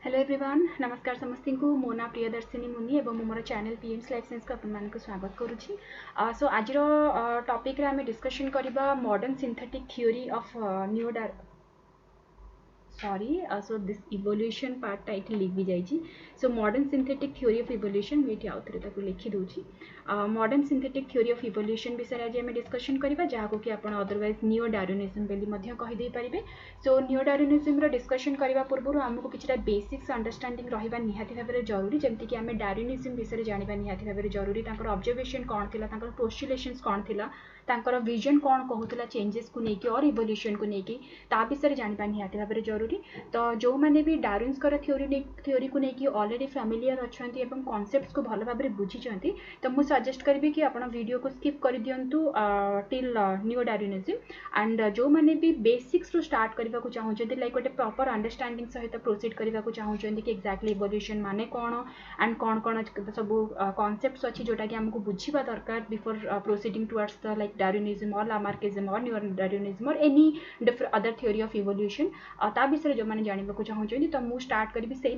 Hello everyone, नमस्कार समस्ती को। मो ना प्रियदर्शिनी मुनि एवं मोर चैनल पीएम्स लाइफ साइंस को अपन स्वागत करुच्ची। सो आज टॉपिक रे आमे डिस्कशन करबा modern synthetic theory of so this evolution part ये लिख भी जाइए। So modern synthetic theory of evolution मुझे आउ थे लिखी दूसरी। Modern synthetic theory of evolution विषय आज आम डिस्कशन करबा जहाँ कि आप अदरवाइज नियो डार्विनिज्म बोली कहीदे पारे। सो नियो डार्विनिज्म डिस्कशन करने पूर्व आमको किसी बेसिक्स अंडरस्टैंडिंग रहा निहाती भाव में जरूरी, जमीक आम डार्विनिज्म विषय जाना निहाती भाव में जरूरी। ऑब्जर्वेशन कौन थी, पोस्टुलेशंस कौन थी, विजन कौन कहूला चेंजेस को लेकिन और इवोल्यूशन को लेकिन ता विषय जाना निहाती भाव में जरूरी। तो जो मैंने भी डार्विन्स थ्योरी को लेकिन ऑलरेडी फैमिलियर अच्छा कॉन्सेप्ट्स को भल भाव में बुझी, तो मुझे सजेस्ट करी कि आप वीडियो को स्किप कर दिंतु टिल न्यू डार्विनिज्म। एंड जो मैंने भी बेसिक्स रू स्टार्ट करने को चाहते लाइक गोटे प्रॉपर अंडरस्टैंडिंग सहित प्रोसीड करने को चाहते कि एक्जाक्टली इवोल्यूशन माने कौन एंड कौन कौन सब कॉन्सेप्ट्स अच्छी जोटा कि हमको बुझा दरकार before proceeding towards the like Darwinism और लामार्किज्म और न्यू डार्विनिज्म और any different other theory of evolution ता विषय जो मैंने जानवा चाहते। तो मुझे स्टार्ट करी से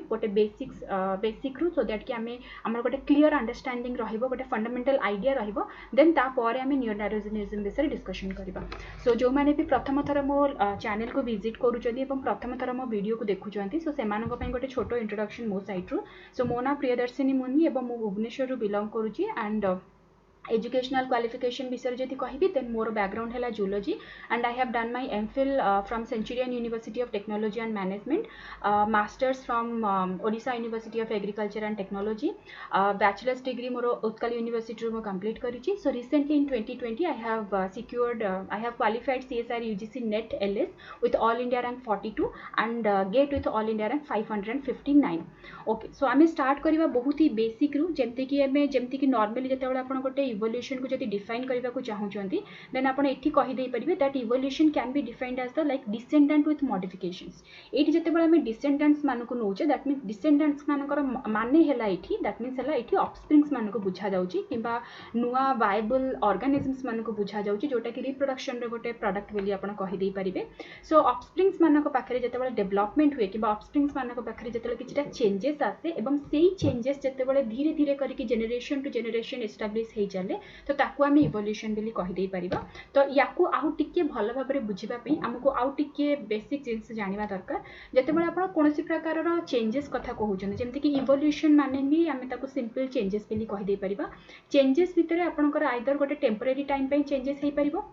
गोटे बेसिक्स बेसिक रू सो दैट कि आम गोटे क्लीयर अंडरस्टैंडिंग रोटे फंडामेंटल आइडिया देन तापर आम न्यू डार्विनिज्म विषय डिस्कशन करबा। सो जो मैंने भी प्रथम थर मो चैनल को विजिट करुँच प्रथम थर मो वीडियो को देखुंत सो से गोटे छोट इंट्रोडक्शन मो साइड रू। सो मो ना प्रियदर्शिनी मुनि एवं मो भुवनेश्वर बिलंग करुँची। एंड एजुकेशनल क्वालिफिकेशन विषय जब कहि देन मोर बैकग्राउंड है zoology and I have done my MPhil from Centurion university of technology and management, masters from Odisha university of agriculture and technology, bachelors degree मोर उत्कल यूनिवर्सिटी रो कंप्लीट करी। So recently in 2020 I have qualified CSIR UGC NET LS with all India rank 42 and GATE with all India rank 559। Okay, सो आम start करवा बहुत ही basic रू जमती कि normally जिते आप गोटे इवोल्यूशन को जब डिफाइन करने को चाहते देन आप ये कहीदे पारे that evolution can be defined as the like descendant with modifications. ये जिते आम डिसेंडेंट्स मानक नौचे दैट मीन्स डिसेंडेंट्स मानकर माने दैट मीन्स ये ऑफस्प्रिंग्स मानक बुझा जाउची किंबा नुआ वायबल ऑर्गेनिजम्स मानक बुझा जाउची जोटा कि रिप्रोडक्शन रे गोटे प्रोडक्ट बोली आपण कहीदे पारे। सो ऑफस्प्रिंग्स मानक पाखरे जिते डेवलपमेंट हुए कि ऑफस्प्रिंग्स मानक पाखरे जिते किछटा चेंजेस आसे एवं सेही चेंजेस जिते धीरे धीरे करके जेनेरेशन टू जेनेरेशन एस्टाब्लिश हो चले तो ताकू आम इवोल्यूशन बोली कहीदे पारिबा। तो याकू आउ टिके भल भाव में बुझापी आमको आउ टिके बेसिक जिनिस जानिबा दरकार। जिते आप कौन प्रकार चेंजेस कथा कहते जमीक कि इवोल्यूशन माने भी आम ताकू सिंपल चेंजेस बोली कहीदे पारिबा। चेंजेस भितर आपंकर आइदर गोटे टेम्परेरी टाइम पे चेंजेस हो पारिबो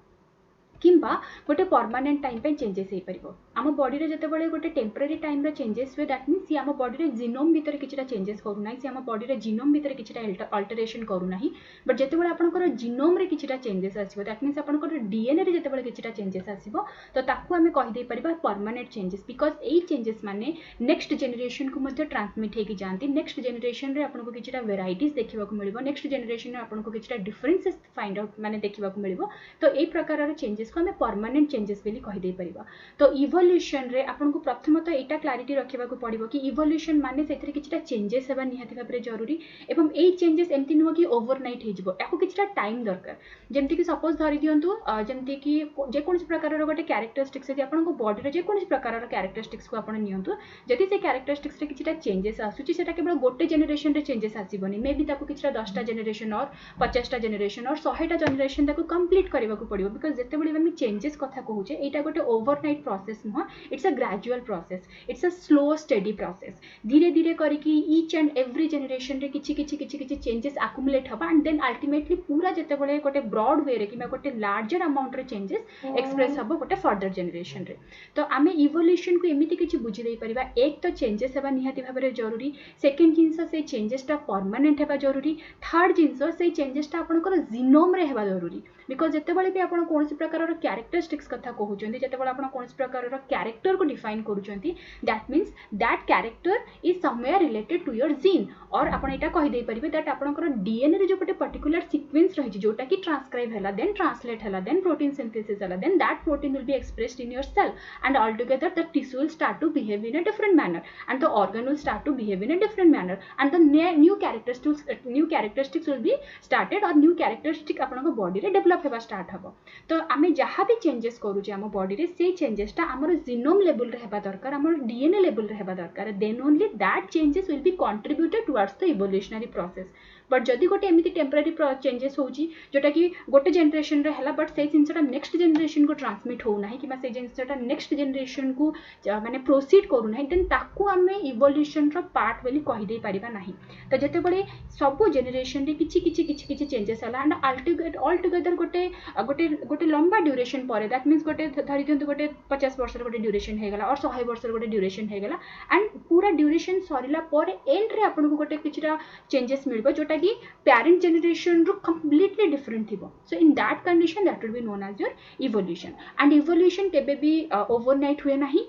किंबा गोटे परमानेंट टाइम पे चेंजेस हो पारिबो। आम बॉडी रे जते बळे गोटे टेम्परेरी टाइम रे चेंजेस हुए दैट मीन्स सी आम बॉडी रे जीनोम भितर किछटा चेंजेस करू नाही, सी आम बॉडी रे जीनोम भितर किछटा अल्टरेशन करू नाही। बट जते बळे आपनकर जीनोम रे किछटा चेंजेस आसीबो दैट मीन्स आपनकर डीएनए रे जते बळे किछटा चेंजेस आसीबो तो ताकू आमे कहि दे परिबा परमानेंट चेंजेस, बिकॉज एई चेंजेस माने नेक्स्ट जनरेशन को मध्ये ट्रांसमिट हेकि जानती। नेक्स्ट जनरेशन रे आपनको किछटा वेराइटीज देखिबा को मिलिबो, नेक्स्ट जनरेशन रे आपनको किछटा डिफरेंसेस फाइंड आउट माने देखिबा को मिलिबो। तो एई प्रकार रे चेंजेस को आमे परमानेंट चेंजेस बोली कहीदे पारिबा। तो इवोल्यूशन रे आपनको प्रथमतः एटा क्लारिटी रखिबा को पड़िबो कि इवोल्यूशन माने सेथिरे किछटा चेंजेस हेबा निहाती भाबरे जरूरी एवं एई चेंजेस एमति नुह कि ओवरनाइट हे जिवो, याको किछटा टाइम दरकार। जेमति कि सपोज धरि दियंतु जेमति कि जे कोनसी प्रकार रो गोटे कैरेक्टरिस्टिक्स जे आपनको बॉडी रे जे कोनसी प्रकार रो कैरेक्टरिस्टिक्स को आपण नियंतु, जदि से कैरेक्टरिस्टिक्स रे किछटा चेंजेस आसुची सेटा केवल गोटे जनरेशन रे चेंजेस आसीबोनी, मे बी ताको किछटा 10टा जनरेशन और 50टा जनरेशन और 100टा जनरेशन ताको कंप्लीट करबा को पड़िबो। बिकॉज जेते बळे हम चेंजेस कथा कहूचे एटा गोटे ओवरनाइट प्रोसेस नुह, it's a gradual process, it's a slow steady process. धीरे धीरे करके ईच एंड एवरी जनरेशन रे किछि किछि किछि किछि चेंजेस अक्युमुलेट हबा एंड देन अल्टीमेटली पूरा जते बळे गोटे ब्रॉड वे रे किबा गोटे लार्जर अमाउंट रे चेंजेस एक्सप्रेस हबो गोटे फर्दर जनरेशन रे। तो आमे इवोल्यूशन को एमिति किछि बुझि देई परिबा, एक तो चेंजेस हेबा निहाती भाबरे जरूरी, सेकंड जिंस से चेंजेस टा परमानेंट हेबा जरूरी, थर्ड जिंस से चेंजेस टा आपनकर जीनोम रे हेबा जरूरी। बिकॉज जिते बळे भी आपण कोनसी प्रकार रो कैरेक्टरिस्टिक्स कथा कहउचंदी, जिते बळे आपण कोनसी प्रकार रो कैरेक्टर को डिफाइन करूचंती that means that character is somewhere related to your gene. और आपण एटा कहि देई परिबे दैट आपनकर डीएनए रे जो गोटे पर्टिकुलर सीक्वेंस रही जोटा कि ट्रांसक्राइब हला देन ट्रांसलेट हला देन प्रोटीन सिंथेसिस हला then that protein will be expressed in your cell and all together the tissue will start to behave in a different manner and the organ will start to behave in a different manner and the new characteristics will be started or new characteristic आपनकर body रे develop हेबा start हबो। तो आमे जहाँ भी changes करूचे आम बॉडी रे से चेंजेसटा आमर आमर जीनोम लेवल रे हेबा दरकार आमर डीएनए लेवल रे हेबा दरकार then only that changes will be contributed towards the evolutionary process but जदि गोटे एमती टेम्पररी चेंजेस होची जोटा कि गोटे जनरेशन रे हला बट से जिनसटा नेक्स्ट जनरेशन को ट्रांसमिट हो नाही कि से जिनसटा नेक्स्ट जनरेशन को माने प्रोसीड करू नाही देन ताकू आमे इवोल्यूशन रो पार्ट बोली कहि दे परिबा नाही तो जते बळे सब जनरेशन रे किछि चेंजेस हला एंड ऑल टुगेदर गोटे गोटे गोटे लंबा ड्यूरेशन पर दैट मीन्स गोटे धरि दियंतु गोटे 50 वर्ष गोटे ड्यूरेशन हे गला और 100 वर्ष गोटे ड्यूरेशन हे गला एंड पूरा ड्यूरेशन सरिला पर एंड रे आपन को गोटे किछरा चेंजेस मिलबो जोटा कि पेरेंट जनरेशन रो कंप्लीटली डिफरेंट थिबो so in that condition that will be known as your evolution and evolution केबे भी ओवरनाइट हुए नाही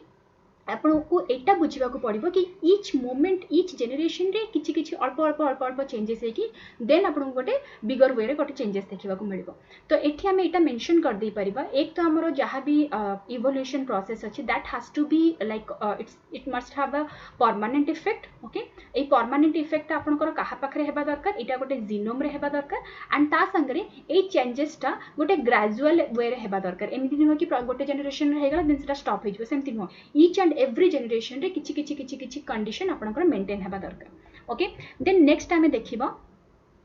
आपन को एटा बुझिबा को पड़िबो कि ईच मोमेंट ईच जनरेशन रे किछि किछि अल्प अल्प अल्प अल्प चेंजेस है कि देन आपन गोटे बिगर वे रे गोटे चेंजेस देखिबा को मिलिबो तो एठी हम एटा मेंशन कर दे परिबा एक तो हमरो जहां भी इवोल्यूशन प्रोसेस अछि that has to be like it must have a permanent effect okay a permanent effect आपन को कहा पाखरे हेबा दरकार एटा गोटे जीनोम रे हेबा दरकार एंड ता संगरे ए चेंजेस टा गोटे ग्रेजुअल वे रे हेबा दरकार एमति दिनो कि गोटे जनरेशन रे हेगला देन सेटा स्टॉप हो सेमति नो ईच एंड एवरी जनरेशन रे किछि कंडीशन आपनकर मेंटेन हेबा दरकार ओके देन नेक्स्ट आमे देखिबा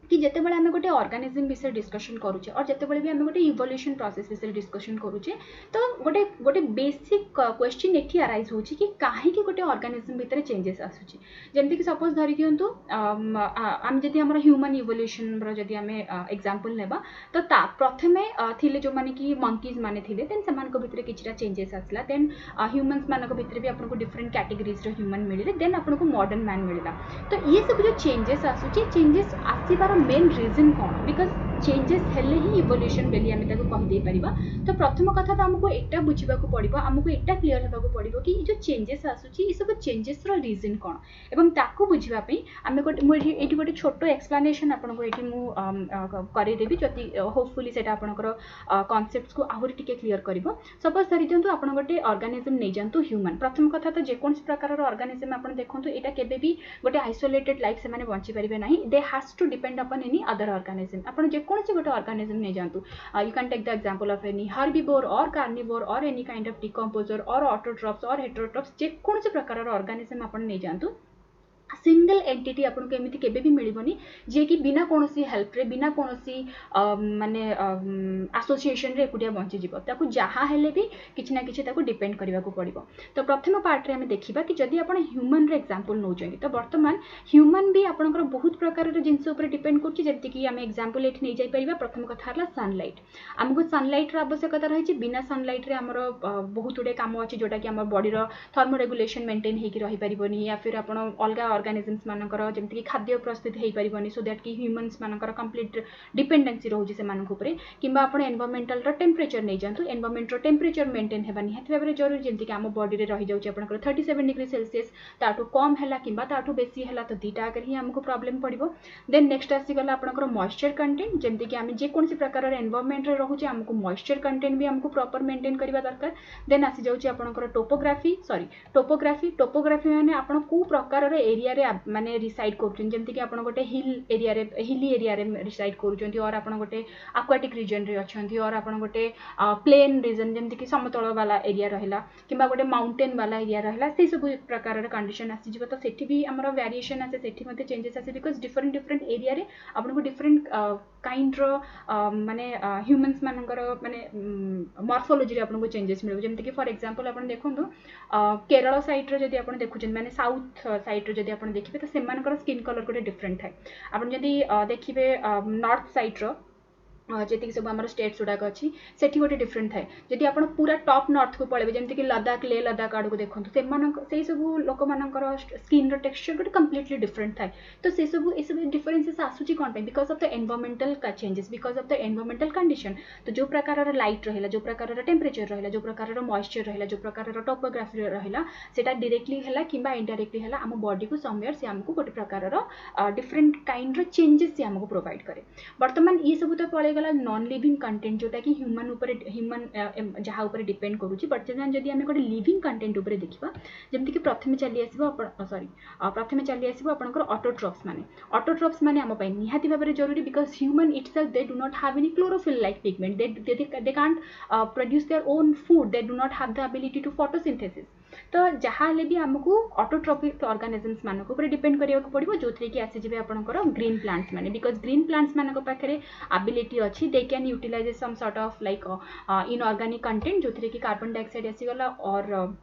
कि जते बेले आमे गोटे ऑर्गेनिज्म विषय डिस्कशन करूचे और जते बेले भी आमे गोटे इवोल्यूशन प्रोसेस विषय डिस्कशन करूचे तो गोटे गोटे बेसिक क्वेश्चन एठी अराइज होची कि काहे कि गोटे ऑर्गेनिज्म भीतर चेंजेस आसुची जेमति कि सपोज धरि दियंतु आम जदि हमर ह्यूमन इवोल्यूशन रो जदि आमे एग्जांपल लेबा तो ता प्रथमे थिले जो माने कि मंकीज माने थिले देन समान को भीतर किछरा चेंजेस आसला देन ह्यूमंस मान को भीतर भी आपन को डिफरेंट कैटेगरीज रो ह्यूमन मिलिले देन आपन को मॉडर्न मैन मिलिला तो ये सब जो चेंजेस आसुची चेंजेस आसीबार मेन रीजन कौन बिकॉज चेंजेस हेले ही इवोल्यूशन बेली आमे ताको कहि दे परिबा तो प्रथम कथा तो हमको एटा बुझिबा को पड़िबो हमको एटा क्लियर हेबा को पड़िबो कि जो चेंजेस आसुची ई सब चेंजेस रो रीजन कौन एवं ताको बुझिबा पई आमे एटी गोटे छोटो एक्सप्लेनेशन आपन को एटी मु करै देबी जति होपफुली सेटा आपनकर कांसेप्ट्स को आहुरी टिके क्लियर करबो सपोज धरि दियंतु आपन गोटे ऑर्गेनिज्म नै जानतु ह्यूमन प्रथम कथा तो जे कोन प्रकार रो ऑर्गेनिज्म आपन देखंतु एटा केबे भी गोटे आइसोलेटेड लाइफ से माने बंची परिबे नाही they has to depend upon any other organism अपन जे कोन से गोटे ऑर्गेनिज्म नै जानतु you can take the example of any herbivore और कार्निवोर और एनी काइंड ऑफ डिकम्पोजर और ऑटोट्रॉप्स और हेटेरोट्रॉप्स जे कोन से प्रकार रो ऑर्गेनिज्म अपन नै जानतु सिंगल एंटिटी आपन को एमिति केबे भी मिलिबोनी जे कि बिना कोनोसी हेल्प रे बिना कोनोसी माने एसोसिएशन रे एकुटिया बंची जिवो ताकू जहा हेले भी किछ ना किछ ताकू डिपेंड करबा को पड़िबो तो प्रथम पार्ट रे हम देखिबा कि जदि आपन ह्यूमन रे एग्जांपल नौ जंगी तो वर्तमान ह्यूमन भी आपनकर बहुत प्रकार रे जिंस ऊपर डिपेंड करछि जेति कि हम एग्जांपल एठ नै जाई परिबा प्रथम कथा हला सनलाइट हमको सनलाइट रा आवश्यकता रही छि बिना सनलाइट रे हमर बहुत उडे काम अछि जोटा कि हमर बॉडी रो थर्मो रेगुलेशन मेंटेन हे कि रहि परिबोनी या फिर आपन अलगा ऑर्गेनिजम्स मानकर जेमति कि खाद्य प्रस्तुत हेई परिबनी सो दैट कि ह्यूमंस मानकर कंप्लीट डिपेंडेंसी रहउछि से मानक ऊपर किबा आपण एनवायरमेंटल रो टेंपरेचर नै जानतु एनवायरमेंट रो टेंपरेचर मेंटेन हेबा निहात भाबरे जरूरी जेमति कि हम बॉडी रे रहि जाउछि आपनकर 37 डिग्री सेल्सियस ताटू कम हैला किबा ताटू बेसी हैला तो दीटा अगर ही हमको प्रॉब्लम पड़िबो देन नेक्स्ट आसी गला आपनकर मॉइस्चर कंटेंट जेमति कि हम जे कोनसी प्रकार रो एनवायरमेंट रे रहउछि हमको मॉइस्चर कंटेंट भी हमको प्रॉपर मेंटेन करबा दरकार देन आसी जाउछि आपनकर टोपोग्राफी माने आपण को प्रकार रो एरिया रे माने रिसाइड करछन जेमति कि आपण गोटे हिली एरिया रे रिसाइड करछन्ती और आपण गोटे एक्वाटिक रीजन रे अछन्ती और आपण गोटे प्लेन रीजन जेमति कि समतल वाला एरिया रहला किबा गोटे माउंटेन वाला एरिया रहला से सब प्रकार रे कंडीशन आसी जिवो तो सेठी भी हमर वेरिएशन आसे सेठी मध्ये चेंजेस आसे बिकॉज़ डिफरेंट एरिया रे आपण को डिफरेंट काइंड रो माने ह्यूमंस मानकर माने मॉर्फोलॉजी रे आपण को चेंजेस मिलबो जेमति कि फॉर एग्जांपल आपण देखंतु केरल साइड रे जदी आपण देखुछन माने साउथ साइड रे जदी आपण देखिबे तो सेमानकर स्किन कलर गोटे डिफरेंट थाए आपण जदी देखिबे नॉर्थ साइड रो जेति सब हमर स्टेट्स उडाक अछि सेठी गोटे डिफरेंट थाए जदि आपण पूरा टॉप नॉर्थ को पळेबे जेमति कि लद्दाख ले लद्दाख आडू को देखंतु सेमान सेई सब लोक मानकर स्किन रो टेक्सचर गोटे कंप्लीटली डिफरेंट थाए तो से सब ए सब डिफरेंसेस आसुची कोन पे बिकॉज़ ऑफ द एनवायरमेंटल का changes because of the environmental condition तो जो प्रकार रो लाइट रहला जो प्रकार रो टेंपरेचर रहला जो प्रकार रो मॉइस्चर रहला जो प्रकार रो टोपोग्राफी रहला सेटा डायरेक्टली हला किबा इनडायरेक्टली हला हम बॉडी को समवेयर से हमको गोटे प्रकार रो डिफरेंट काइंड रो चेंजेस से हमको प्रोवाइड करे वर्तमान ये सब तो पळे आसीगला नॉन लिविंग कंटेंट जोटा कि ह्यूमन ऊपर ह्यूमन जहाँ ऊपर डिपेंड करूची बर्तमान जदि आम गोटे लिविंग कंटेंट ऊपर देखा जमती कि प्रथम चली आसो सॉरी प्रथम चली आसो आपंकर ऑटोट्रॉप्स माने ऑटोट्रॉप्स माने आम निहाती भाव में जरूरी because human itself they do not have any chlorophyll like pigment they can't produce their own food they do not have the ability to photosynthesis तो जहाँ भी आमको ऑटोट्रॉपिक ऑर्गेनिजम्स मानक ऊपर डिपेंड करिया पड़ो जो थी कि आसीजे आपंकर ग्रीन प्लांट्स माने बिकॉज ग्रीन प्लांट्स मानक पाखे एबिलिटी अच्छी they can utilise some sort of like inorganic content जो थी कि कार्बन डाइऑक्साइड आसीगला और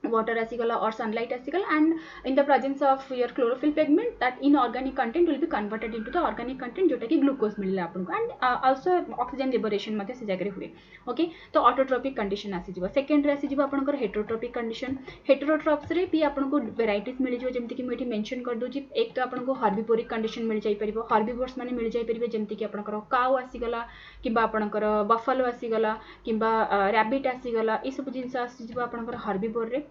water आसीगला or sunlight आसीगला and in the presence of your chlorophyll pigment that inorganic content will be converted into the organic content जोटा कि glucose मिलला आपनको and also oxygen liberation मते से जगह हुए ओके तो ऑटोट्रॉपिक कंडीशन आसीजिवो सेकंड रे आसीजिवो आपनकर हेटेरोट्रॉपिक कंडीशन हेटेरोट्रॉप्स रे भी आपनको वेराइटीज मिल जिवो जेमति कि मैं एठी मेंशन कर दोची एक तो आपनको हर्बिवोरिक कंडीशन मिल जाई परिबो हर्बिवोर्स माने मिल जाई परिबे जेमति कि आपनकर काउ आसीगला किबा आपनकर बफलो आसीगला किबा रैबिट आसीगला ई सब जिंस आसीजिवो आपनकर हर्बिवोर रे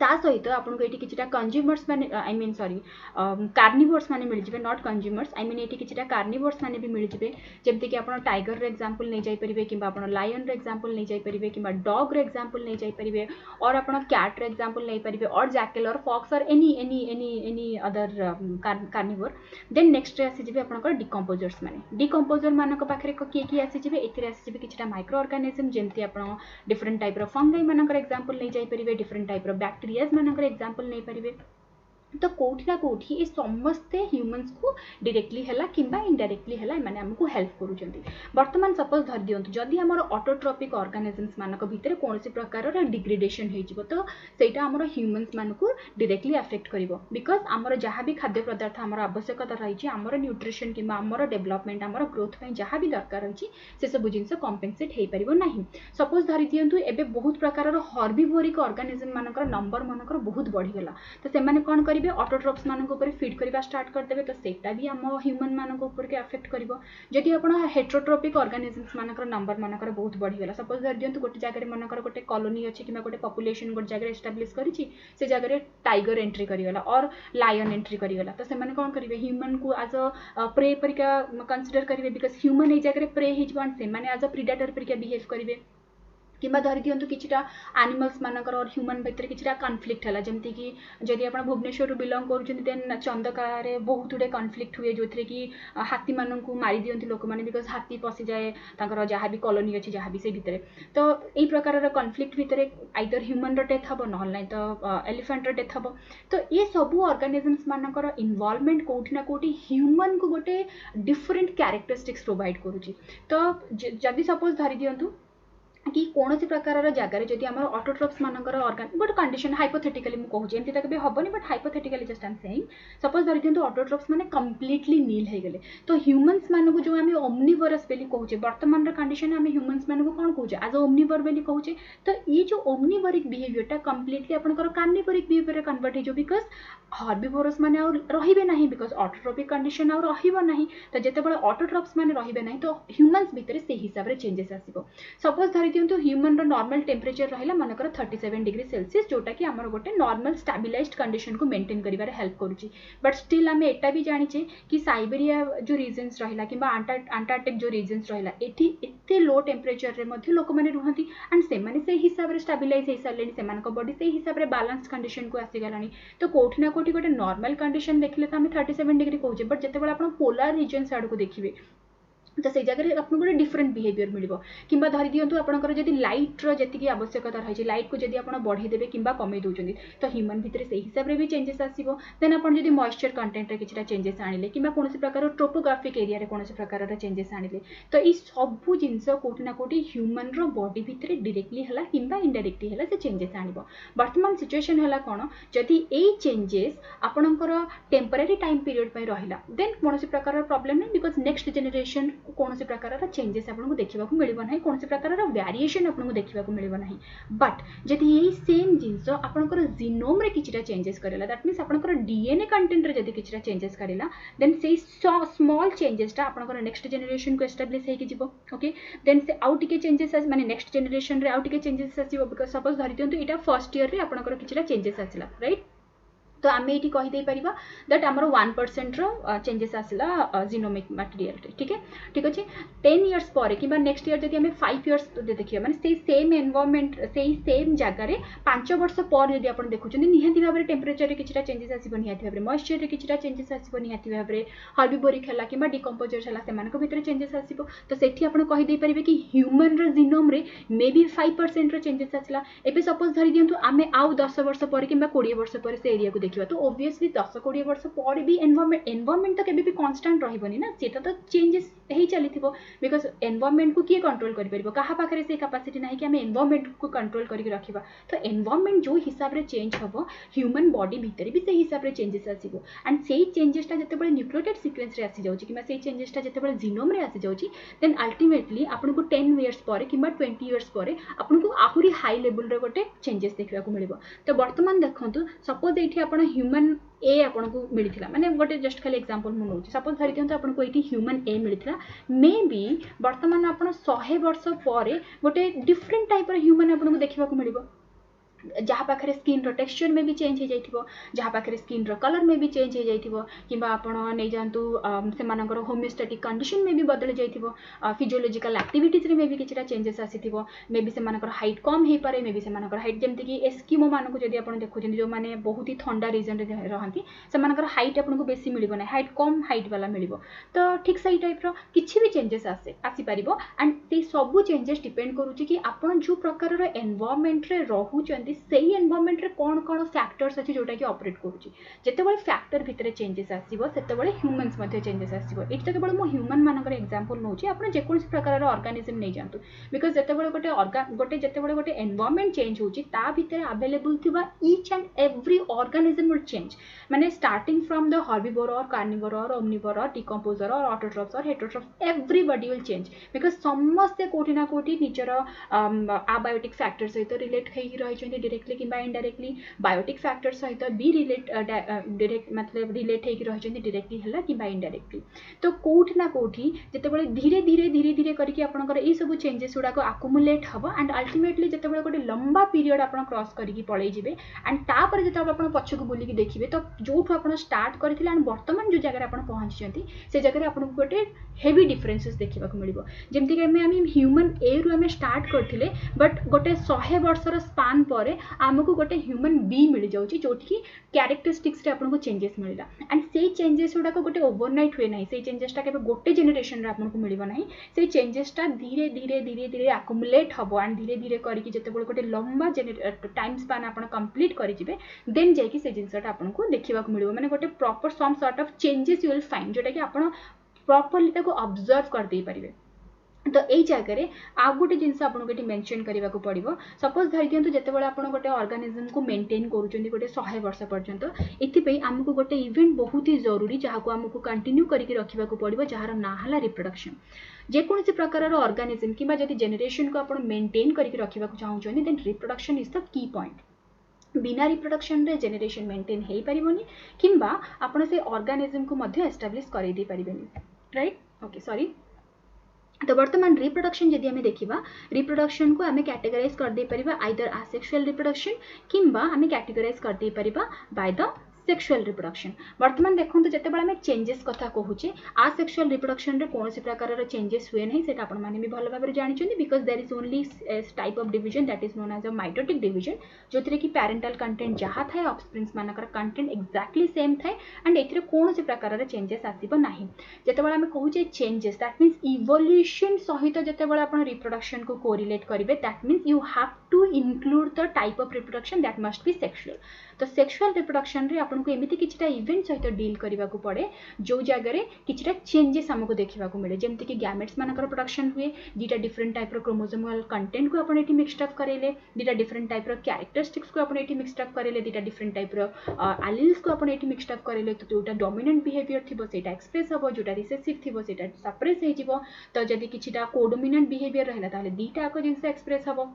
ता सहित आपको ये किछिटा कंज्यूमर्स माने आई मीन सॉरी कार्निवोर्स माने मिल जिवे नॉट कंज्यूमर्स आई मीन ये किछिटा कार्निवोर्स माने भी मिल जिवे जेमति कि आपण टाइगर रे एग्जांपल नै जाई परिबे किबा आपण लायन रे एग्जांपल नै जाई परिबे किबा डॉग रे एग्जांपल नै जाई परिबे और आपण कैट रे एग्जांपल नै परिबे और जैकल और फॉक्स और any other carnivore then next रे आसी जिवे आपण डिकम्पोजर्स माने डिकम्पोजर मानक पाखरे की आसी जिवे एथिरे आसी जिवे किछिटा माइक्रो ऑर्गेनिज्म जेमति आपण डिफरेंट टाइप रो फंगाई मानकर एग्जांपल नै जाई परिबे डिफरेंट टाइप रो बैक्टीरिया मानकर एग्जांपल नहीं पारिबे तो कोठी ना कोठी ये समस्ते ह्यूमंस को डायरेक्टली हैला किंबा इनडायरेक्टली हैला माने हमको हेल्प करूचंती वर्तमान सपोज धर दियंतु जदि हमर ऑटोट्रॉपिक ऑर्गेनिजम्स मानक भीतर कोनोसी प्रकार रा डिग्रेडेशन हे जिवो तो सेटा हमर ह्यूमंस मानको डायरेक्टली अफेक्ट करिवो बिकॉज हमर जहाँ भी खाद्य पदार्थ हमर आवश्यकता रही हमर न्यूट्रिशन किंबा हमर डेवलपमेंट हमर ग्रोथ पई जहाँ भी दरकार रही से सब जिंस कंपेंसेट हे परिवो नाही सपोज धरि दियंतु एबे बहुत प्रकार रा हर्बिवोरिक ऑर्गेनिजम मानकर नंबर मानकर बहुत बढ़ी गेला तो से माने कोन करिवे ऑटोट्रॉप्स मानक ऊपर फीड करबा स्टार्ट कर देबे तो सेटा भी हम ह्यूमन मानक ऊपर के अफेक्ट करिवो जदि आपण हेटेरोट्रॉपिक ऑर्गेनिजम्स मानकर नंबर मानकर बहुत बढ़ी गेला सपोज धर दियंतु गोटे जगह मानकर गोटे कॉलोनी अछि किबा गोटे पॉपुलेशन गोटे जगह एस्टैब्लिश करिछि से जगह टाइगर एंट्री करि गेला और लायन एंट्री करि गेला तो से माने कोन करिवे ह्यूमन को एज अ प्रे परिका कंसीडर करिवे बिकॉज ह्यूमन ए जगह प्रे हिज वन से माने एज अ प्रेडेटर परिका बिहेव करिवे किंबा धरि दियंतु किछिटा एनिमल्स मानकर और ह्यूमन भितर किछिटा कॉन्फ्लिक्ट हला जेमति कि जदि आपण भुवनेश्वर रु बिलोंग करूछन देन चंदका रे बहुत उडे कॉन्फ्लिक्ट हुए जोथरे कि हाथी माननकु मारि दियंतु लोक माने बिकॉज हाथी पसि जाए तांकर जहाँ भी कॉलोनी अछि जहाँ भी से भितरे तो एई प्रकार रा कॉन्फ्लिक्ट भितरे आइदर ह्यूमन रो डेथ हबो नहल नै तो एलिफेंट रो डेथ हबो तो ये सब ऑर्गेनिजम्स मानकर इन्वॉल्वमेंट कोठी ना कोठी ह्यूमन को गोटे डिफरेंट कैरेक्टरिस्टिक्स प्रोवाइड करूची तो जदि सपोज धरि दियंतु कि कौन सी प्रकार जगार जदि आम ऑटोट्रॉप्स मानकर ऑर्गन गोटे कंडीशन हाइपोथेटिकली मुझे कहूँ एमती तक भी हेनी but hypothetically just I am saying suppose धरि दियंतु ऑटोट्रॉप्स माने कंप्लीटली नील हो गले तो ह्यूमन्स मानक जो आम ओमनिवरस बेली कहूचे वर्तमान कंडीशन आम ह्यूमन्स मानक कौन कहूचे एज ओमनिवर बेली कहूचे तो ये जो ओमनिवरिक बिहेवियरटा कंप्लीटली आपनकर कार्निवरिक बिहेवियर कन्वर्ट हो बिकॉज हर्बिवोरस माने और रहिबे नाही बिकॉज ऑटोट्रॉपिक कंडीशन और रहिबो नाही तो जेतेबेले ऑटोट्रॉप्स माने रहिबे नाही तो ह्यूमन्स भितरे से हिसाब रे चेंजेस आसीबो सपोज धरि दियंतु ह्यूमन रो नॉर्मल टेम्परेचर रहिला मनकर 37 डिग्री सेल्सियस जोटा कि हमर गोटे नॉर्मल स्टेबलाइज्ड कंडीशन को मेंटेन करिवार हेल्प करूची बट स्टिल आमे एटा भी जानिचे कि साइबेरिया जो रीजन्स रहिला किबा अंटार्कटिक जो रीजन्स रहिला एठी एते लो टेम्परेचर रे मध्ये लोक माने रुहंती एंड से माने से हिसाब रे स्टेबलाइज हे सालेनी से मानक बॉडी से हिसाब रे बैलेंस कंडीशन को आसी गलानी तो कोठी ना कोठी गोटे नॉर्मल कंडीशन देखले तो हमें 37 डिग्री कहूचे बट जेतेबेले आपण पोलर रीजन साइड को देखिबे तो से जगह आपको गोटे डिफरेंट बिहेवियर मिलिबो किंबा धरि दियंतु आपनकर जदि लाइट रो जति की आवश्यकता रही लाइट को जदि आपण बढ़ी देबे किंबा कमे दोचंदी तो ह्यूमन भितर से हिसाब रे भी चेंजेस आसीबो देन आपण जदि मॉइस्चर कंटेंट रे किछटा चेंजेस आनिले किंबा कोनोसी प्रकार ट्रोपोग्राफिक एरिया रे कोनोसी प्रकार रे चेंजेस आनिले तो ई सबु जिंस कोठी ना कोठी ह्यूमन रो बॉडी भितर डायरेक्टली हला किंबा इनडायरेक्टली हला से चेंजेस आनिबो वर्तमान सिचुएशन हला कोन जदि ए चेंजेस आपनकर टेम्पररी टाइम पीरियड पय रहिला देन कोनोसी प्रकार प्रॉब्लम नै बिकॉज़ नेक्स्ट जनरेशन कौन से प्रकार चेंजेस आपको देखा मिलना ना कौन से प्रकार वेरिएशन आपको देखा मिलना ना बट जदि यही सेम जिनस आपंकर जीनोम रे किछटा चेंजेस करेला दैट मीन्स आपंकर डीएनए कंटेंट रे जदि किछटा चेंजेस करेला देन से स्मॉल चेंजेसटा आपंकर नेक्स्ट जनरेशन को एस्टैब्लिश होके जिवो ओके देन से आउ टिके चेंजेस माने नेक्स्ट जनरेशन रे आउ टिके चेंजेस आसीबो बिकॉज़ सपोज धरि दियंतु एटा फर्स्ट ईयर रे आपंकर किछटा चेंजेस आसिला राइट तो आम ये कहीदे पारा दैट आमर 1% चेंजेस आसला जीनोमिक मटेरियल ठीक है ठीक अच्छे 10 इयर्स पर कि नेक्स्ट इयर जब आम 5 इयर्स देखिए मैंने सेम एनवायरनमेंट से सेम जगार 5 वर्ष पर जब आप देखुं निहाती भाव में टेम्परेचर किसी चेंजेस आसो निहाती भाव में मॉइस्चर किसी चेंजेस आसो निहाती भाव में हर्बिबोरिक है कि डिकम्पोजर्स है से चेंजेस आसो तो सेठी आप कहीदे पारे कि ह्यूमन जीनोम रे मे बी 5% चेंजेस आसला एवं सपोज धरी दिंतु आम आउ 10 वर्ष पर कि 20 वर्ष पर से एरिया को देखा तो ओबियसली 10-20 वर्ष पर भी एनवायरनमेंट तो केबे भी कांस्टेंट रहबनी ना सेटा तो चेंजेस ही चली बिकज एनवायरनमेंट को किए कंट्रोल कर पारिबो कहा पाखरे से कैपेसिटी नाही कि आम एनवायरनमेंट को कंट्रोल करके रखिबा तो एनवायरनमेंट जो हिसाब रे चेंज हबो ह्यूमन बॉडी भितर भी से हिसाब रे चेंजेस आसीबो एंड सेही चेंजेसटा जते न्यूक्लियोटाइड सीक्वेंस रे आसी जाउची कि सेही चेंजेसटा जते जीनोम रे आसी जाउची देन अल्टीमेटली आपन को 10 इयर्स पर कि 20 इयर्स पर आपन को आहुरी हाई लेवल रे गोटे चेंजेस देखा को मिलिबो तो वर्तमान देखंतु सपोज एठी आपन ह्यूमन ए आपन को मिलथिला माने गोटे जस्ट खाली एग्जांपल मु नउची सपोज धरि दियंतु आपन को एठी ह्यूमन ए मिलथिला मे बी वर्तमान आपन 100 वर्ष पर गोटे डिफरेंट टाइप रो ह्यूमन आपन को देखिबा को मिलिबो जहाँ पाखे स्किन टेक्सचर में भी चेंज हो जाइथिबो जहाँ पाखे स्किन कलर में भी चेंज हो जाइथिबो किंबा आपण नै जानतु सेमानकर होमियोस्टैटिक कंडीशन में भी बदल जाइथिबो फिजियोलॉजिकल एक्टिविटीज रे में भी किछटा चेंजेस आसीथिबो मे बी सेमानकर हाइट कम हे पारे मे बी सेमानकर हाइट जेमति कि एस्किमो मानको जदि आपण देखुछन जो माने बहुत ही ठंडा रीजन रे रहंती सेमानकर हाइट आपण को बेसी मिलिबो नै हाइट कम हाइट वाला मिलिबो तो ठीक सही टाइप रो किछि भी चेंजेस आसी पारिबो एंड से सब चेंजेस डिपेंड करूची कि आपण जो प्रकार रो एनवायरनमेंट रे रहउचंती सही एनवायरनमेंट रे कौन कौन फैक्टर्स अच्छे जोटा कि ऑपरेट करूची जेतेबेले फैक्टर भितर चेंजेस आसीबो सेतेबेले ह्यूमन्स मध्ये चेंजेस आसीबो एठी तो केवल मो ह्यूमन मानकर एग्जांपल नउची आपण जे कोनसी प्रकार रो ऑर्गेनिज्म नै जानतु बिकॉज़ जेतेबेले गोटे एनवायरनमेंट चेंज होची ता भितर अवेलेबल थिबा each and every organism will change माने स्टार्टिंग फ्रॉम द हर्बिवोर और कार्निवोर और ओमनिवोर और डिकम्पोजर और ऑटोट्रॉफ्स और heterotrophs everybody will change because समस्त कोठी ना कोठी निजर अबायोटिक फैक्टर सहित रिलेट हेई रहिचंती डायरेक्टली कि इनडायरेक्टली बायोटिक फैक्टर सहित भी रिलेट डायरेक्ट मतलब रिलेट होकर रही डायरेक्टली है कि इनडायरेक्टली तो कौटी ना कौटी जितेबाला धीरे धीरे धीरे धीरे करके आपंकर ये सब चेंजेस गुड़ाक आकुमुलेट हम एंड अल्टीमेटली जितेबाला गोटे लंबा पीरियड आप क्रॉस करके पलि जाए एंड तापर जो आप पछक बुलिकी देखिए तो जो आप स्टार्ट करते एंड बर्तमान जो जगह आप पहुँची से जगह आपको गोटे हेवी डिफरेन्सेस देखा मिले जमीक आम ह्यूमन ए रु आम स्टार्ट करते बट गोटे 100 वर्षर स्पान पर आमको गोटे ह्यूमन बी मिल जाऊँगी जोटि कि क्यारेक्टरिस्टिक्स आपको चेंजेस मिलला एंड से चेंजेस गुड़ाक गोटे ओवरनाइट हुए ना से चेंजेसटा के गोटे जेनेरेशन आपको मिलना ना से चेंजेसटा धीरे धीरे धीरे धीरे आकुमुलेट हम एंड धीरे धीरे करके जितेबाला गोटे लंबा टाइम स्पान आप कंप्लीट करेंगे देन जाकि से जिनसटा आपको देखा मिले मैंने गोटे proper some sort of changes you will find जोटा कि आप प्रॉपर्ली ऑब्जर्व करदे पारिबे तो यही जगह आउ गोटे जिनस आपको ये मेंशन करने को पड़ो सपोज धरी दिंतु जितेबाला आप गोटे ऑर्गेनिज्म को मेंटेन करुँच गोटे 100 वर्ष पर्यंत ये आमको गोटे इवेंट बहुत ही जरूरी जहाँ को आमको कंटिन्यू करके रखा पड़ो जार ना है रिप्रोडक्शन जेकोसी प्रकार ऑर्गेनिज्म कि जब जेनेरेशन को आप मेंटेन करके रखा चाहते then reproduction is the key point बिना रिप्रोडक्शन रे जेनेरेशन मेंटेन हो पारिबोनी किंबा आपण से ऑर्गेनिज्म को मध्य एस्टाब्लिश करै दी पारिबेनी राइट ओके सॉरी तो वर्तमान रिप्रोडक्शन जदि आम देखा रिप्रोडक्शन को आम कैटेगराइज कर दे परिबा आइदर आसेक्सुअल रिप्रोडक्शन किंबा आम कैटेगराइज कर दे परिबा बाय द सेक्सुअल रिप्रोडक्शन वर्तमान देखो जितेबाला आम चेंजेस कथा कहूचे आसेक्सुअल रिप्रोडक्शन रे कौन प्रकार चेंजेस हुए ना से आपण मैंने भी भल भाव जानते because there is only type of division that is known as a mitotic division जो थी कि पैरेंटल कंटेंट जहाँ थाए ऑफस्प्रिंग्स मानकर कंटेंट एक्जाक्टली सेम थाए एंड ए कौन प्रकार चेंजेस आसब ना जितेबाला आम कहूचे चेंजेस दैट मीन्स इवोल्यूशन सहित जितेबाला आप रिप्रोडक्शन को कोरिलेट करेंगे that means you have to include the type of reproduction that must be sexual तो सेक्सुअल रिप्रोडक्शन रे आपको एमती किछटा इवेंट सहित डील करने को पड़े जो जगह किछटा चेंजेस हमको देखा मिले जमती कि गैमेट्स मानकर प्रोडक्शन हुए दीटा डिफरेंट टाइप क्रोमोसोमल कंटेंट को आपन एटी मिक्सड अप करेले दीटा डिफरेंट टाइप कैरेक्टरिस्टिक्स को आपन एटी मिक्सड अप करेले दीटा डिफरेंट टाइप एलील्स को आपन एटी मिक्सड अप करेले तो जोटा डोमिनेंट बिहेवियर थिबो सेटा एक्सप्रेस हबो जोटा रिसेसिव थिबो सेटा सप्रेस हे जिवो तो जदी किछटा कोडोमिनेंट बिहेवियर रहला ताले दीटा को जिनसे एक्सप्रेस हबो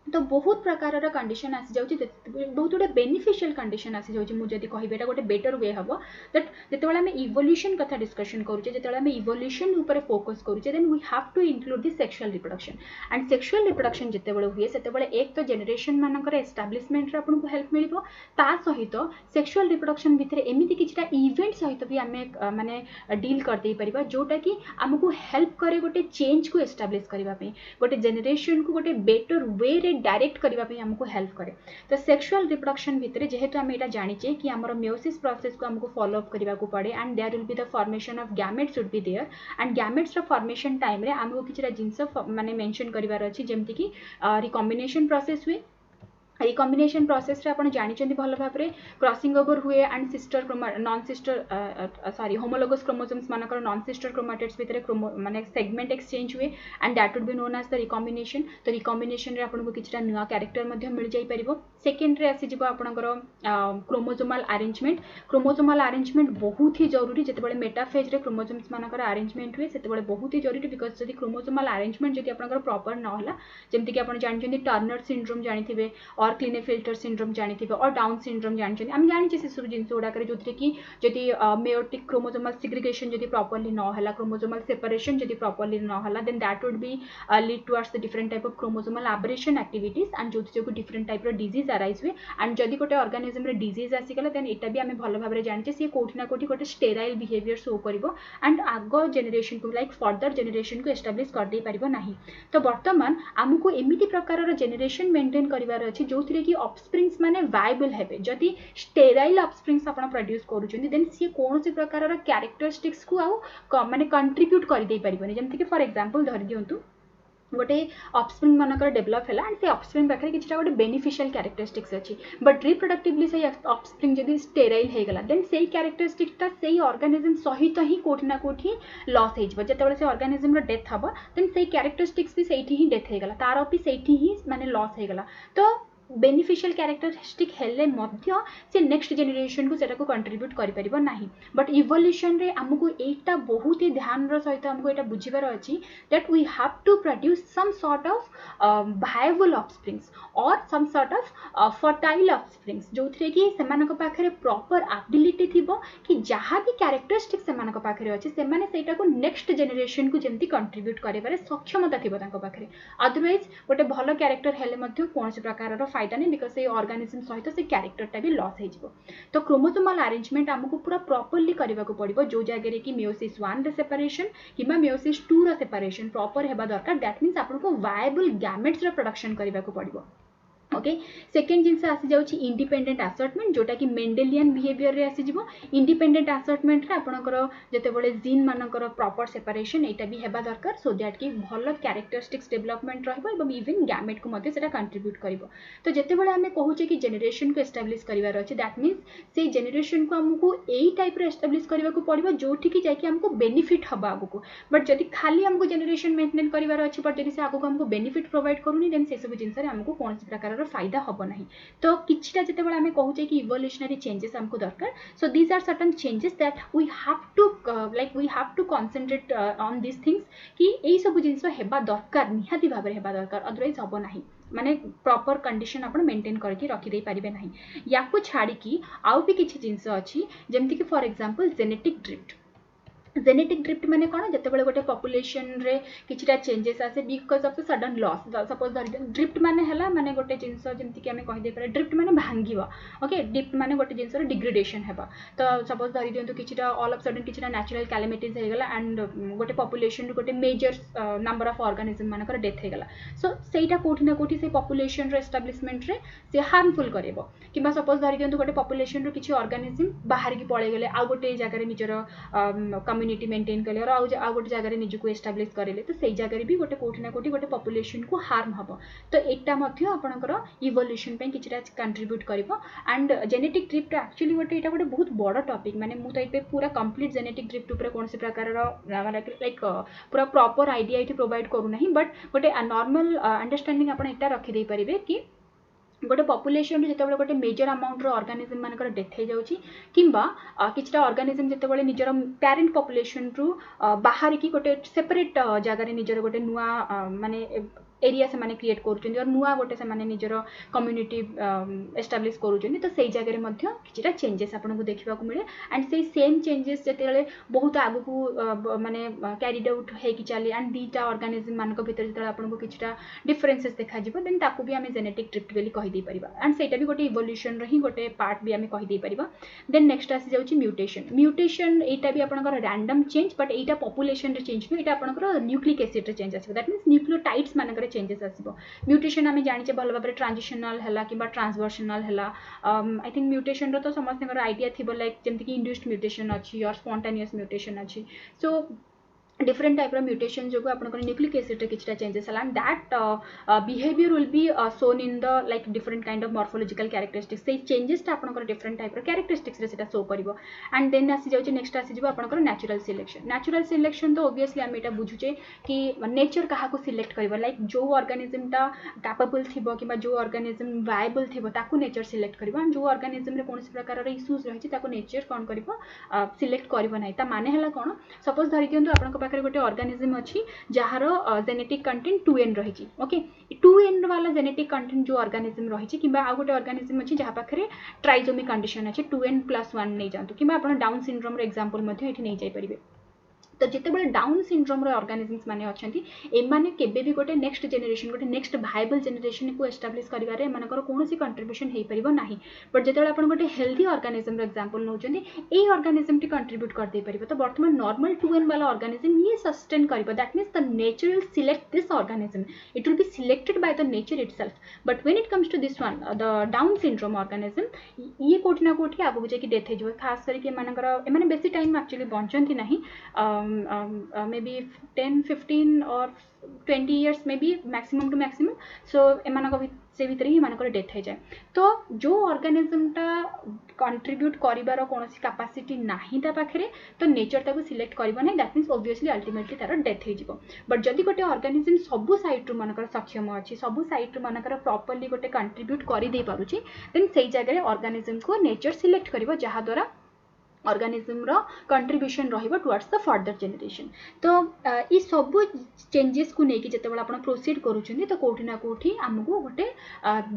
तो बहुत प्रकार कंडीशन आसी जाउची बहुत गुटे बेनिफिशियल कंडीशन आसी जाउची मु जदी कहबे एटा गोटे बेटर वे हबो दैट जेतेबेले आमे इवोल्यूशन कथा डिस्कशन करूचे जेतेबेले आमे इवोल्यूशन ऊपर फोकस करूचे then we have to include the sexual reproduction and sexual reproduction जेतेबेले हुए सेतेबेले एक तो जनरेशन मानकर एस्टैब्लिशमेंट रे आपन को हेल्प मिलिबो ता सहित सेक्सुअल रिप्रोडक्शन भितरे एमिति किछटा इवेंट सहित भी आमे माने डील कर दे परिबा जोटा कि हमकु हेल्प करे गोटे चेंज को एस्टैब्लिश करबा पे गोटे जनरेशन को गोटे बेटर वे रे डायरेक्ट करने हमको हेल्प करे। तो सेक्सुअल रिप्रोडक्शन भितर जेहेतु आम यहाँ जाचे कि आम मेयोसिस प्रोसेस को हमको फॉलो अप करने को पड़े and there will be the formation of gametes should be there and gametes रो फॉर्मेशन टाइम रे हमको किछटा जिंस माने मेंशन करिवार अछि जेमति कि रिकॉम्बिनेशन प्रोसेस हुए रिकॉम्बिनेशन प्रोसेस रे आपण जानिचंदी भल भाबरे क्रॉसिंग ओवर हुए and sister non sister sorry homologous chromosomes मानकर नॉन सिस्टर क्रोमैटिड्स भितर माने सेगमेंट एक्सचेंज हुए and that would be known as the recombination. तो रिकॉम्बिनेशन रे आपण को किछटा नुवा कैरेक्टर मध्ये मिल जाई परिबो। सेकंड रे आसी जिवो आपणकर क्रोमोसोमल अरेंजमेंट बहुत ही जरूरी जेतेबेले मेटाफेज रे क्रोमोसोम्स मानकर अरेंजमेंट हुए सेतेबेले बहुत ही जरूरी बिकॉज जदी क्रोमोसोमल अरेंजमेंट जदी आपणकर प्रॉपर न होला जेमति कि आपण जानिचंदी टर्नर सिंड्रोम जानिथिबे और क्लिनेफेल्टर सिंड्रोम जानिथिबे और डाउन सिंड्रोम जानिचंदी हम जानिचे से सब जिंस गुडा करे जोथरे कि जदी मेयोटिक क्रोमोसोमल सिग्रीगेशन जदी प्रॉपर्ली न होला क्रोमोसोमल सेपरेशन जदी प्रॉपर्ली न होला then that would be lead towards the different type of chromosomal aberration activities and जोथि जो डिफरेंट टाइप रो डिजीज अराइज हुए एंड जदी गोटे ऑर्गेनिज्म रे डिजीज आसी गला देन एटा भी हमें भलो भाबरे जानिचे से कोठी ना कोठी गोटे स्टेराइल बिहेवियर शो करिवो एंड आगो जनरेशन को लाइक फर्दर जनरेशन को एस्टैब्लिश कर दे परिबो नाही। तो वर्तमान हमको एमिति प्रकार रो जनरेशन मेंटेन करिवार अछि जोथि कि ऑफस्प्रिंग्स माने वायबल हेबे जदी स्टेराइल ऑफस्प्रिंग्स आपण प्रोड्यूस करूछन देन सी कोनोसी प्रकार कैरेक्टरिस्टिक्स को आउ माने कंट्रीब्यूट कर दे परिबोनी जेमति कि फॉर एग्जांपल धरि दियंतु गोटे ऑफस्प्रिंग मानकर डेवलप है एंड से ऑफस्प्रिंग पाखे किछटा गोटे बेनिफिशियल कैरेक्टरिस्टिक्स अछि बट रिप्रोडक्टिवली से ऑफस्प्रिंग जदी स्टेराइल हे गला देन सेही कैरेक्टरिस्टिक्सटा सेही ऑर्गेनिज्म सहित ही कोठी ना कोठी लॉस हे जबो जेतेबेले से ऑर्गेनिज्म रो डेथ हबो देन सेही कैरेक्टरिस्टिक्स भी सेही ही डेथ हे गला तार भी सेही ही माने लॉस हे गला। तो बेनिफिशियल कैरेक्टरिस्टिक हेले मध्य से नेक्स्ट जनरेशन को सेटा को कंट्रीब्यूट करि परिबो नाही बट इवोल्यूशन रे हमको एटा बहुत ही ध्यान रो सहित हमको एटा बुझिबार अछि that we have to produce some sort of viable offsprings और some sort of fertile offsprings जोथरे कि सेमानक पाखरे प्रॉपर एबिलिटी थिबो कि जहाँ भी कैरेक्टरिस्टिक सेमानक पाखरे अछि सेमाने सेटा को नेक्स्ट जनरेशन को जेमति कंट्रीब्यूट करिबारे सक्षमता थिबो तांको पाखरे अदरवाइज गोटे भलो कैरेक्टर हेले मध्य कोनोसी प्रकार रो फायदा नहीं बिकॉज से ऑर्गेनिज्म सहित से कैरेक्टरटा भी लॉस हो। तो क्रोमोसोमल अरेंजमेंट हमको पूरा प्रॉपर्ली करने को पड़ो जो जगह कि मेयोसिस 1 रे सेपरेशन कि मेयोसिस 2 रो सेपरेशन प्रॉपर हेबा दरकार दैट मीन्स आपको वायबल गैमेट्स रो प्रोडक्शन करने को पड़ो। ओके सेकेंड जिनस आसी जाउची इंडिपेंडेंट असर्टमेंट जोटा कि मेंडेलियन बिहेवियर रे आसी जिवो इंडिपेंडेंट असर्टमेंट रे आपनकर जेतेबेले जीन मानकर प्रॉपर सेपरेशन एटा भी हेबा दरकार सो दैट कि भलो कैरेक्टरिस्टिक्स डेवलपमेंट रहबो एवं इवन गैमेट को मध्ये सेटा कंट्रीब्यूट करबो। तो जेतेबेले हमें कहूचे कि जनरेशन को एस्टैब्लिश करिवार अछि दैट मींस से जनरेशन को हमको एई टाइप रे एस्टैब्लिश करबा को पड़िबो जोठी कि जाय कि हमको बेनिफिट हबा आगु बट जदी खाली हमको जनरेशन मेंटेन करिवार अछि बट जदी से आगु हमको बेनिफिट प्रोवाइड करूनी देन से सब जिंस रे हमको कोनसी प्रकार फायदा हम नहीं। तो किछटा जेतेबेले हमें कहूचे कि इवोल्यूशनरी चेंजेस हमको दरकार so these are certain changes that we have to concentrate on this things कि एई सब जिंस हेबा दरकार निहाती भाबरे हेबा दरकार अदरवाइज हबो नहीं माने प्रॉपर कंडीशन आपण मेंटेन करके रखि दे पारिबे नहीं। याको छाड़ी कि आउ भी किछि जिंस अछि जेमति कि for example genetic drift genetic drift माने कोन जेतेबेले गोटे पॉपुलेशन रे किछटा चेंजेस आसे because of the sudden loss suppose drift माने हला माने गोटे जिंस जेमति कि हमें कहि दे पारे ड्रिफ्ट माने भांगीबा ओके ड्रिफ्ट माने गोटे जिंस रो डिग्रेडेशन हेबा। तो सपोज धरि दियंतु किछटा ऑल ऑफ सडन किछटा नेचुरल कैलेमिटीज हे गला एंड गोटे पॉपुलेशन रो गोटे मेजर नंबर ऑफ ऑर्गेनिज्म मानकर डेथ हे गला सो सेटा कोठी ना कोठी से पॉपुलेशन रो एस्टैब्लिशमेंट रे से हार्मफुल करबो किबा सपोज धरि दियंतु गोटे पॉपुलेशन रो किछि ऑर्गेनिज्म बाहर की पळे गेले आ गोटे जगह रे निजर कम्युनिटी मेंटेन कले और आउ गोटे जगह निजको एस्टाब्लिश करेले तो सही जगह भी गोटे कोठी ना कोठी गोटे पॉपुलेशन को हार्म हबो। तो एटा मध्य आपनकर इवोल्यूशन पे किछटा कंट्रीब्यूट करबो एंड जेनेटिक ड्रिफ्ट एक्चुअली गोटे एटा गोटे बहुत बड़ टॉपिक माने मु तो एपे पूरा कंप्लीट जेनेटिक ड्रिफ्ट ऊपर कोनसे प्रकार रो लाइक पूरा प्रॉपर आईडिया इति प्रोवाइड करू नहीं बट गोटे नॉर्मल अंडरस्टैंडिंग आपण एटा रखि दे परिबे कि गोटे पॉपुलेशन जेतेबेले गोटे मेजर अमाउंट रो ऑर्गेनिज्म मानकर डेथ हे जाउची किंबा किछटा ऑर्गेनिज्म जेतेबेले निजर पेरेंट पॉपुलेशन रु बाहर की गोटे सेपरेट जगह रे निजर गोटे नुआ माने एरिया से माने क्रिएट करूछन और नुआ गोटे से माने निजर कम्युनिटी एस्टाब्लिश करूछन तो सेई जगह रे मध्य किछटा चेंजेस आपन को देखिबा को मिले एंड सेई सेम चेंजेस जेतेले बहुत आगु को माने कैरिड आउट हे कि चली एंड दीटा ऑर्गेनिज्म मान को भीतर जेतेले आपन को किछटा डिफरेंसेस देखा जिवो देन ताकू भी हमें जेनेटिक ड्रिफ्ट बेली कहि दै परिबा एंड सेटा भी गोटे इवोल्यूशन रही गोटे पार्ट भी हमें कहि दै परिबा देन नेक्स्ट आसी जाउची म्यूटेशन एटा भी आपन को random change but Etah population रे चेंज नो एटा आपन को न्यूक्लिक एसिड रे चेंज आसी दैट मींस न्यूक्लियोटाइड्स मान करे चेंजेस आसीबो म्यूटेशन हमें जानिचे भल भाबरे ट्रांजिशनल हला किबा ट्रांसवर्शनल हला आई थिंक म्यूटेशन रो तो समस्त नगर आईडिया थिबो लाइक जेमति कि इंड्यूस्ड म्यूटेशन अछि और स्पॉन्टेनियस म्यूटेशन अछि सो different type of mutation जो आपन को न्यूक्लिक एसिड रे किछटा चेंजेस हला and that behaviour will be shown in the like different kind of morphological characteristics से चेंजेस ता आपन को डिफरेंट टाइप रो कैरेक्टरिस्टिक्स रे सेटा शो करिवो एंड देन आसी जाउची नेक्स्ट आसी जिवो आपन को नेचुरल सिलेक्शन तो ऑब्वियसली हम एटा बुझुचे कि नेचर काहा को सिलेक्ट करिवो लाइक जो ऑर्गेनिज्म ता कैपेबल थिबो किबा जो ऑर्गेनिज्म वायबल थिबो ताकू नेचर सिलेक्ट करिवो एंड जो ऑर्गेनिज्म रे कोनसी प्रकार रो इश्यूज रहिछि ताकू नेचर कोन करिवो सिलेक्ट करिवो नै ता माने हला कोन सपोज धरि दियंतु आपन को पाखरे गोटे ऑर्गेनिज्म अछि जहार जेनेटिक कंटेंट 2n रहिछि ओके 2n वाला जेनेटिक कंटेंट जो ऑर्गेनिज्म रहिछि किबा आ गोटे ऑर्गेनिज्म अछि जहा पाखरे ट्राइजोमी कंडीशन अछि 2n+1 नै जानतु किबा आपण डाउन सिंड्रोम रो एग्जांपल मध्ये एठी नै जाय परिबे तो जिते बड़े डाउन सिंड्रोम रो ऑर्गेनिजम्स माने अछंती एमाने केबे भी गोटे नेक्स्ट जनरेशन गोटे नेक्स्ट वायबल जनरेशन को एस्टाब्लिश करिवारे एमानकर कोनोसी कंट्रीब्यूशन हेई परिबो नाही बट जेते आपण गोटे हेल्दी ऑर्गेनिज्म रो एग्जांपल नउचंदी ए ऑर्गेनिज्म टी कंट्रीब्यूट कर दे परिबो तो वर्तमान नॉर्मल 2n वाला ऑर्गेनिज्म ये सस्टेन करिबो that means the nature will select this organism it will be selected by the nature itself but when it comes to this one the Down syndrome organism ये कोठी ना कोठी आगु जे कि death हे जो खास करके एमानकर एमाने बेसी टाइम एक्चुअली बंचंती नाही maybe 10 15 or 20 years maybe maximum to maximum so एमानक से भीतर ही मानकर डेथ हो जाए तो जो ऑर्गेनिज्म टा कंट्रीब्यूट करिवार कोनोसी कैपेसिटी नाही ता पाखरे तो नेचर ताको सिलेक्ट करबो नै दैट मींस ऑब्वियसली अल्टीमेटली तार डेथ हो जिवो बट जदी गोटे ऑर्गेनिज्म सबु साइड रु मानकर सक्षम अछि सबु साइड रु मानकर प्रॉपर्ली गोटे कंट्रीब्यूट करि दे पारुछि देन सेही जगह रे ऑर्गेनिज्म को नेचर सिलेक्ट करबो जहा द्वारा ऑर्गेनिज्म रो कंट्रीब्यूशन रहिबो टुवर्ड्स द फर्दर जनरेशन तो ई सब चेंजेस को नेकी जते बडा आपण प्रोसीड करूछनी तो कोठी ना कोठी हमकु गोटे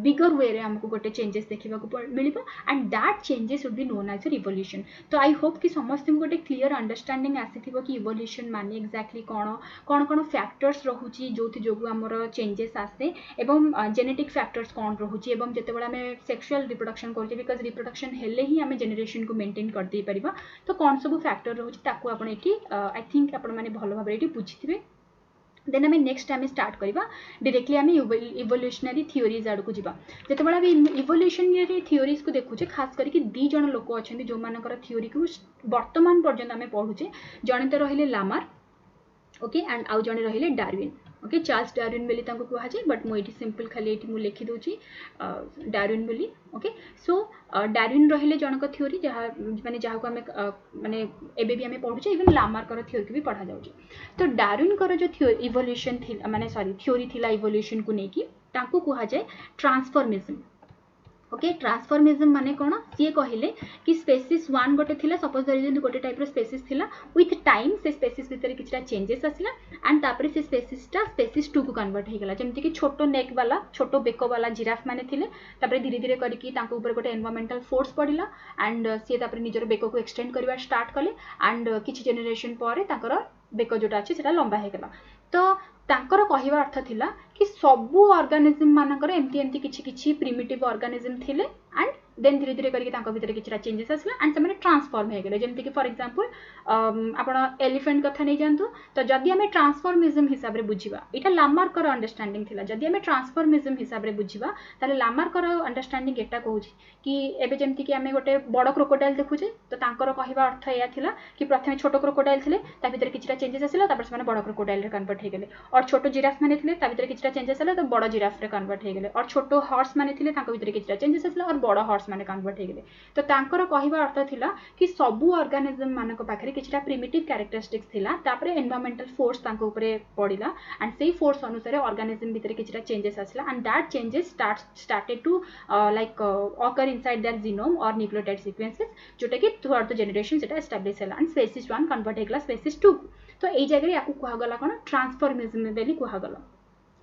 बिगर वे रे हमकु गोटे चेंजेस देखिबा को मिलिबो and that changes would be known as revolution तो आई होप कि समस्त गोटे क्लियर अंडरस्टैंडिंग आसीथिबो कि इवोल्यूशन माने एक्जेक्टली कोन कोन फैक्टर्स रहुची जोथि जोगु हमर चेंजेस आसे एवं जेनेटिक फैक्टर्स कोन रहुची एवं जते बडा हमें सेक्सुअल रिप्रोडक्शन करजे बिकॉज़ रिप्रोडक्शन हेले ही हमें जनरेशन को मेंटेन कर दे परिबा तो कौन सब फैक्टर रहुची ताकू आपण एठी आई थिंक आपण माने भलो भाबरे एठी बुझिथिबे देन हमें नेक्स्ट टाइम स्टार्ट करिबा डायरेक्टली हमें इवोल्यूशनरी थ्योरीज आड़ को जिबा जते बडा भी इवोल्यूशनरी थ्योरीज को देखुचे खास करके दी जण लोक अछंती जो मानकर थ्योरी को वर्तमान पर्यंत हमें पढुचे जणे त रहिले लामार ओके एंड आउ जणे रहिले डार्विन ओके चार्ल्स डार्विन बेली तांको कुहा जाय बट मो एठी सिंपल खाली एठी मु लिखि दोची डार्विन बेली ओके सो डार्विन रहिले जनक थ्योरी जहा माने जहा को हमें माने एबे भी हमें पढुचे इवन लामार कर थ्योरी को भी पढ़ा जाउची तो डार्विन कर जो इवोल्यूशन थी माने सॉरी थ्योरी थिला इवोल्यूशन को नेकी तांको कुहा जाय ट्रांसफॉर्मिज्म ओके ट्रांसफॉर्मिज्म माने कोन सी कहिले कि स्पेसीज 1 गोटे थिला सपोज धरि जंतु गोटे टाइप रो स्पेसीज थिला विथ टाइम से स्पेसीज भीतर किछटा चेंजेस आसिला एंड तापरे से स्पेसीज 2 को कन्वर्ट हे गेला जेमति कि छोटो नेक वाला छोटो बेको वाला जिराफ माने थिले तापरे धीरे धीरे करके तांको ऊपर गोटे एनवायरमेंटल फोर्स पडिला एंड सी तापरे निजर बेको को एक्सटेंड करबा स्टार्ट कले एंड किछि जनरेशन परे ताकर बेको जोटा अछि सेटा लंबा हे गेला तो तांकर कहिबा अर्थ थिला कि सबु ऑर्गेनिज्म मानकर एमती एमती किछि किछि प्रिमिटिव ऑर्गेनिज्म थिले एंड देन धीरे धीरे करके तांको भीतर किछरा चेंजेस आसला एंड से ट्रांसफॉर्म हे गेले जेमति कि फॉर एग्जांपल आपण एलिफेंट कथा नै जानतु तो जदी हमें ट्रांसफॉर्मिज्म हिसाब रे बुझिबा एटा लामार्कर अंडरस्टैंडिंग थिला जदी हमें ट्रांसफॉर्मिज्म हिसाब रे बुझिबा ताले लामार्कर अंडरस्टैंडिंग एटा कहूची कि एबे जेमति कि हमें गोटे बड़ क्रोकोडाइल देखुचे तो तांकर कहिबा अर्थ एया थिला कि प्रथमे छोटो क्रोकोडाइल थिले ता भीतर किछरा चेंजेस आसिला तापर से बड़ क्रोकोडाइल रे कन्वर्ट हे गेले और छोटो जिराफ माने थिले ता भीतर किछरा चेंजेस आला तो बड़ जिराफ रे कन्वर्ट हे गेले और छोटो हॉर्स माने थिले तांको भीतर किछरा चेंजेस आसिला और बड़ हॉर्स माने कन्वर्ट हे गेले तो तांकर कहिबा अर्थ थिला कि सबु ऑर्गेनिज्म मानको पाखरे किछटा प्रिमिटिव कैरेक्टरिस्टिक्स थिला तापरे एनवायरमेंटल फोर्स तांको ऊपरे पडिला एंड सेही फोर्स अनुसार ऑर्गेनिज्म भीतर किछटा चेंजेस आसिला and that changes started to like occur inside their genome or nucleotide sequences जोटा कि थ्रू द जनरेशन सेटा एस्टैब्लिश होला एंड स्पेसीज 1 कन्वर्ट हेगला स्पेसीज 2 तो एई जगह रे याकू कुहा गला कोन ट्रांसफॉर्मिज्म बेली कुहा गला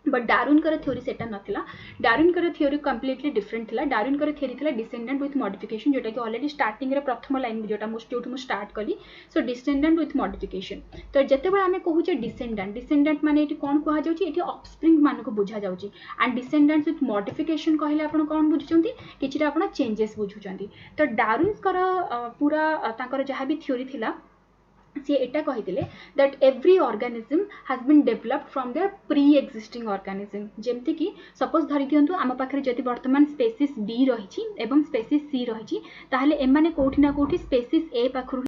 बट डार्विन थ्योरी सेटा नथिला डार्विन थ्योरी कंप्लीटली डिफरेंट थिला डार्विन थ्योरी थिला डिसेंडेंट विथ मॉडिफिकेशन जोटा कि ऑलरेडी स्टार्टिंग रे प्रथम लाइन जोटा जो स्टार्ट कली सो डिसेंडेंट विथ मॉडिफिकेशन तो जेतेबेले आमे कहूचे डिसेंडेंट डिसेंडेंट माने एटी कोन कहा जाउची एटी ऑफस्प्रिंग मान को बुझा जाउची एंड डिसेंडेंट विथ मॉडिफिकेशन कहले आपण कोन बुझुचंती किछिटा आपण चेंजेस बुझुचंती तो डार्विन पूरा तांकर जहाँ भी थ्योरी थिला सी एटा कही that every organism has been developed from their pre existing organism जेमती कि सपोज धरि दियंतु आम पाखरे जदि वर्तमान स्पेसीस बी रही एवं स्पेसीस सी रही ताहले एमाने कोठी ना कोठी स्पेसीस ए पाखरु